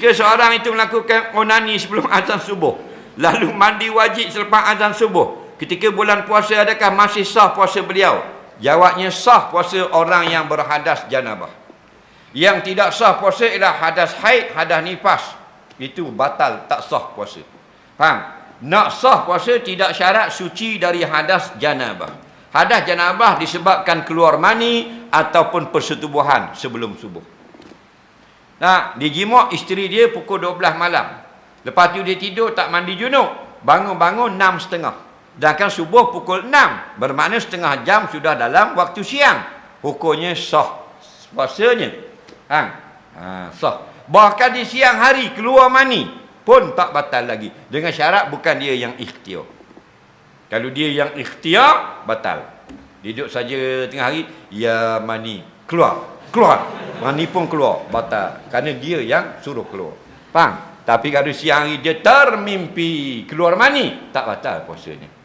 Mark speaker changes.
Speaker 1: Jika seorang itu melakukan onani sebelum azan subuh, lalu mandi wajib selepas azan subuh, ketika bulan puasa adakah masih sah puasa beliau? Jawabnya sah puasa orang yang berhadas janabah. Yang tidak sah puasa ialah hadas haid, hadas nifas. Itu batal, tak sah puasa. Faham? Nak sah puasa tidak syarat suci dari hadas janabah. Hadas janabah disebabkan keluar mani ataupun persetubuhan sebelum subuh. Nah, dia jimak isteri dia pukul 12 malam. Lepas tu dia tidur tak mandi junub. Bangun-bangun 6.30. Sedangkan subuh pukul 6. Bermakna setengah jam sudah dalam waktu siang. Hukumnya sah puasanya. Sah. Bahkan di siang hari keluar mani pun tak batal lagi. Dengan syarat bukan dia yang ikhtiar. Kalau dia yang ikhtiar, batal. Duduk saja tengah hari, ya mani. Keluar. Mani pun keluar, batal. Kerana dia yang suruh keluar. Faham? Tapi kalau siang hari dia termimpi keluar mani, tak batal puasanya.